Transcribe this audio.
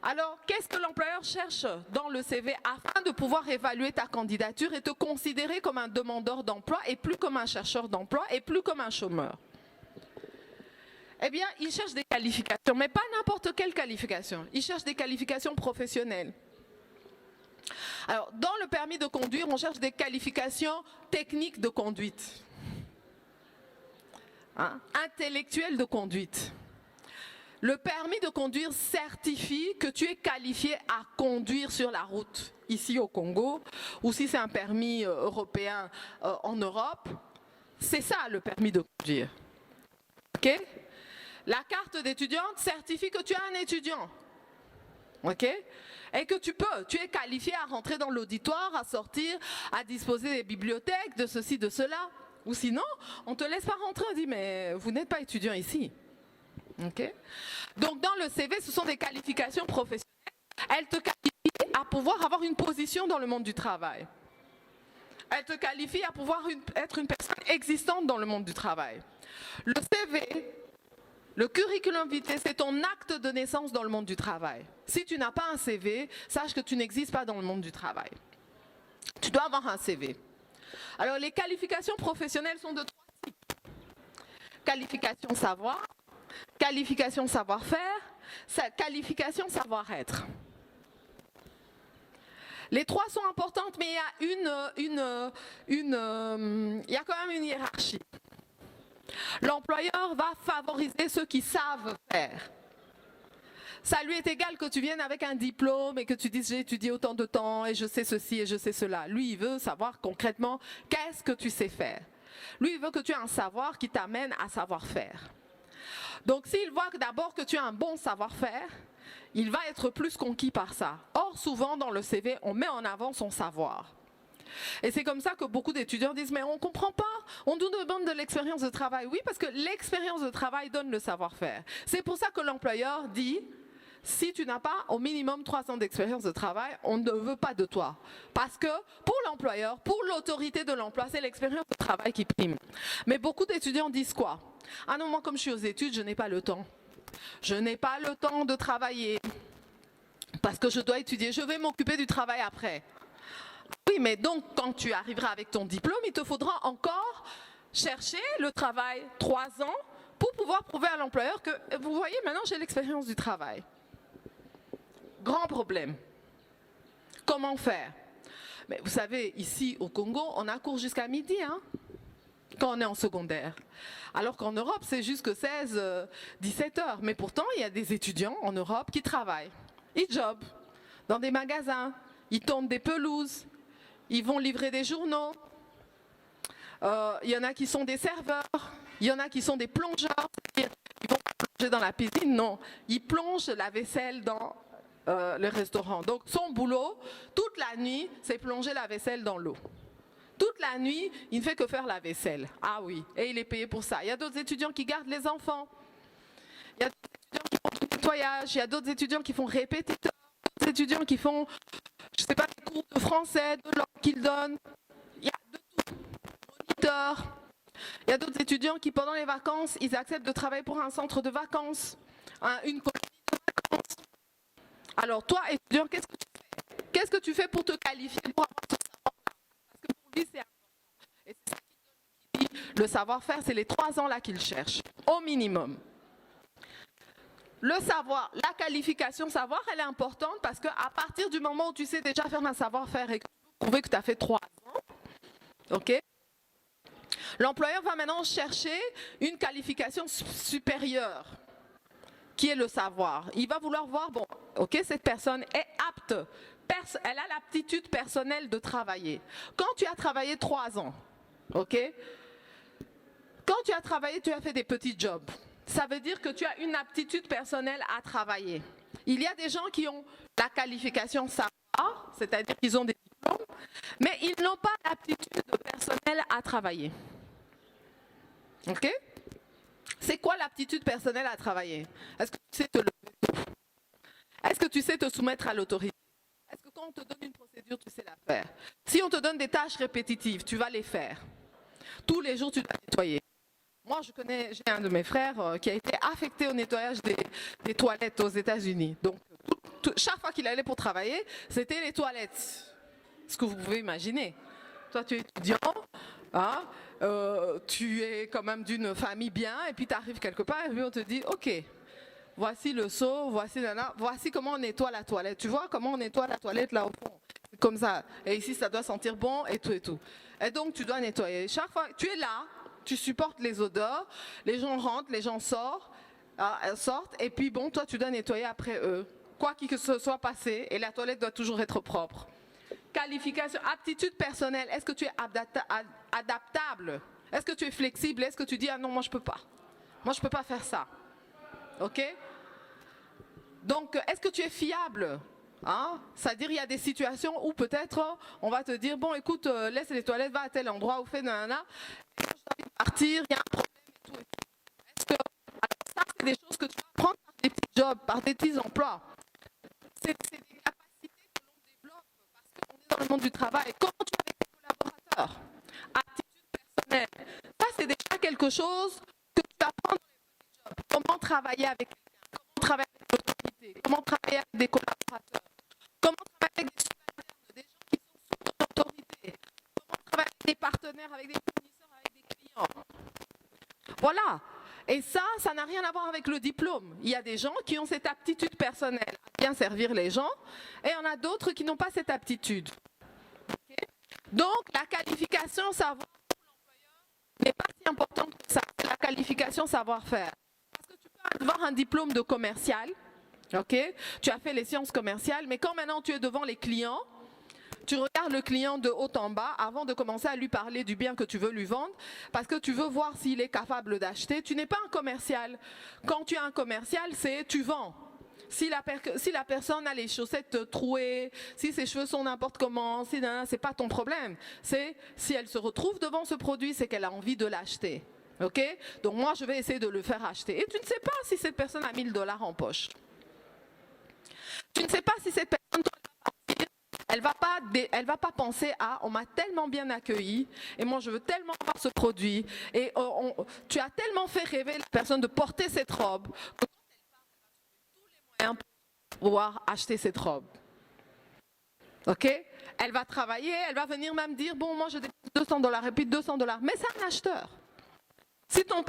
Alors, qu'est-ce que l'employeur cherche dans le CV afin de pouvoir évaluer ta candidature et te considérer comme un demandeur d'emploi et plus comme un chercheur d'emploi et plus comme un chômeur? Eh bien, il cherche des qualifications, mais pas n'importe quelle qualification. Il cherche des qualifications professionnelles. Alors, dans le permis de conduire, on cherche des qualifications techniques de conduite, intellectuelles de conduite. Le permis de conduire certifie que tu es qualifié à conduire sur la route, ici au Congo, ou si c'est un permis européen en Europe. C'est ça le permis de conduire. OK? La carte d'étudiante certifie que tu es un étudiant. OK? Et que tu es qualifié à rentrer dans l'auditoire, à sortir, à disposer des bibliothèques, de ceci, de cela. Ou sinon, on ne te laisse pas rentrer, on dit, mais vous n'êtes pas étudiant ici. OK? Donc dans le CV, ce sont des qualifications professionnelles. Elles te qualifient à pouvoir avoir une position dans le monde du travail. Elles te qualifient à pouvoir être une personne existante dans le monde du travail. Le CV, le curriculum vitae, c'est ton acte de naissance dans le monde du travail. Si tu n'as pas un CV, sache que tu n'existes pas dans le monde du travail. Tu dois avoir un CV. Alors les qualifications professionnelles sont de 3 types. Qualification savoir, qualification savoir-faire, qualification savoir-être. Les 3 sont importantes, mais il y a quand même une hiérarchie. L'employeur va favoriser ceux qui savent faire. Ça lui est égal que tu viennes avec un diplôme et que tu dises j'ai étudié autant de temps et je sais ceci et je sais cela. Lui, il veut savoir concrètement qu'est-ce que tu sais faire. Lui, il veut que tu aies un savoir qui t'amène à savoir faire. Donc s'il voit d'abord que tu as un bon savoir-faire, il va être plus conquis par ça. Or, souvent dans le CV, on met en avant son savoir. Et c'est comme ça que beaucoup d'étudiants disent « mais on ne comprend pas, on nous demande de l'expérience de travail ». Oui, parce que l'expérience de travail donne le savoir-faire. C'est pour ça que l'employeur dit « si tu n'as pas au minimum 3 ans d'expérience de travail, on ne veut pas de toi ». Parce que pour l'employeur, pour l'autorité de l'emploi, c'est l'expérience de travail qui prime. Mais beaucoup d'étudiants disent quoi? « Ah non, moi comme je suis aux études, je n'ai pas le temps. Je n'ai pas le temps de travailler parce que je dois étudier, je vais m'occuper du travail après ». Oui, mais donc, quand tu arriveras avec ton diplôme, il te faudra encore chercher le travail 3 ans pour pouvoir prouver à l'employeur que, vous voyez, maintenant j'ai l'expérience du travail. Grand problème. Comment faire? Mais vous savez, ici au Congo, on a cours jusqu'à midi, quand on est en secondaire. Alors qu'en Europe, c'est jusque 16-17 heures. Mais pourtant, il y a des étudiants en Europe qui travaillent. Ils jobent dans des magasins, ils tondent des pelouses. Ils vont livrer des journaux, il y en a qui sont des serveurs, il y en a qui sont des plongeurs, ils vont pas plonger dans la piscine, non, ils plongent la vaisselle dans le restaurant. Donc son boulot, toute la nuit, c'est plonger la vaisselle dans l'eau. Toute la nuit, il ne fait que faire la vaisselle. Ah oui, et il est payé pour ça. Il y a d'autres étudiants qui gardent les enfants, il y a d'autres étudiants qui font du nettoyage, il y a d'autres étudiants qui font répétiteurs, d'autres étudiants qui font... je ne sais pas, des cours de français, de langue qu'ils donnent. Il y a de tout. Moniteurs. Il y a d'autres étudiants qui, pendant les vacances, ils acceptent de travailler pour un centre de vacances, une colonie de vacances. Alors toi, étudiant, qu'est-ce que tu fais? Qu'est-ce que tu fais pour te qualifier pour avoir ce savoir-là? Parce que pour lui, c'est important. Et c'est ça qui dit, le savoir-faire, c'est les 3 ans là qu'il cherche, au minimum. Le savoir, la qualification savoir, elle est importante parce qu'à partir du moment où tu sais déjà faire un savoir-faire et que tu peux prouver que tu as fait 3 ans, ok, l'employeur va maintenant chercher une qualification supérieure, qui est le savoir. Il va vouloir voir, bon, ok, cette personne est apte, elle a l'aptitude personnelle de travailler. Quand tu as travaillé 3 ans, ok, quand tu as travaillé, tu as fait des petits jobs. Ça veut dire que tu as une aptitude personnelle à travailler. Il y a des gens qui ont la qualification savoir, c'est-à-dire qu'ils ont des diplômes, mais ils n'ont pas l'aptitude personnelle à travailler. Ok? C'est quoi l'aptitude personnelle à travailler? Est-ce que tu sais te lever tôt? Est-ce que tu sais te soumettre à l'autorité? Est-ce que quand on te donne une procédure, tu sais la faire? Si on te donne des tâches répétitives, tu vas les faire. Tous les jours, tu dois nettoyer. Moi, j'ai un de mes frères qui a été affecté au nettoyage des toilettes aux États-Unis. Donc, chaque fois qu'il allait pour travailler, c'était les toilettes. Ce que vous pouvez imaginer. Toi, tu es étudiant, hein, tu es quand même d'une famille bien, et puis tu arrives quelque part, et puis on te dit, ok, voici le seau, voici comment on nettoie la toilette. Tu vois comment on nettoie la toilette là au fond? Comme ça. Et ici, ça doit sentir bon et tout et tout. Et donc, tu dois nettoyer. Chaque fois, tu es là, tu supportes les odeurs, les gens rentrent, les gens sortent, et puis bon, toi, tu dois nettoyer après eux. Quoi qu'il que ce soit passé, et la toilette doit toujours être propre. Qualification, aptitude personnelle. Est-ce que tu es adaptable? Est-ce que tu es flexible? Est-ce que tu dis, ah non, moi, je ne peux pas. Moi, je ne peux pas faire ça. OK? Donc, est-ce que tu es fiable? Hein? C'est-à-dire, il y a des situations où peut-être on va te dire, bon, écoute, laisse les toilettes, va à tel endroit ou fais nanana. Et quand je dois partir, il y a un problème et tout. Est-ce que, alors ça, c'est des choses que tu vas apprendre par des petits jobs, par des petits emplois. C'est des capacités que l'on développe parce qu'on est dans le monde du travail. Comment tu es avec tes collaborateurs? Attitude personnelle. Ça, c'est déjà quelque chose que tu apprends dans les petits jobs. Comment travailler avec quelqu'un? Comment travailler avec l'autorité? Comment travailler avec des collaborateurs? Comment travailler avec des subalternes, des gens qui sont sous ton autorité? Comment travailler avec des partenaires, avec des fournisseurs, avec des clients? Voilà. Et ça n'a rien à voir avec le diplôme. Il y a des gens qui ont cette aptitude personnelle à bien servir les gens, et il y en a d'autres qui n'ont pas cette aptitude. Okay? Donc, la qualification savoir pour l'employeur n'est pas si importante que ça. C'est la qualification savoir-faire. Parce que tu peux avoir un diplôme de commercial, okay? Tu as fait les sciences commerciales, mais quand maintenant tu es devant les clients, tu regardes le client de haut en bas avant de commencer à lui parler du bien que tu veux lui vendre, parce que tu veux voir s'il est capable d'acheter. Tu n'es pas un commercial. Quand tu es un commercial, c'est tu vends. Si la personne a les chaussettes trouées, si ses cheveux sont n'importe comment, c'est pas ton problème. C'est si elle se retrouve devant ce produit, c'est qu'elle a envie de l'acheter. Okay? Donc moi, je vais essayer de le faire acheter. Et tu ne sais pas si cette personne a 1 000 $ en poche. Tu ne sais pas si cette personne elle va pas penser à on m'a tellement bien accueilli et moi je veux tellement avoir ce produit et tu as tellement fait rêver la personne de porter cette robe que quand elle part, elle va trouver tous les moyens pour pouvoir acheter cette robe. Ok? Elle va travailler, elle va venir même dire bon moi je dépense 200 $ et puis 200 $, mais c'est un acheteur. Si ton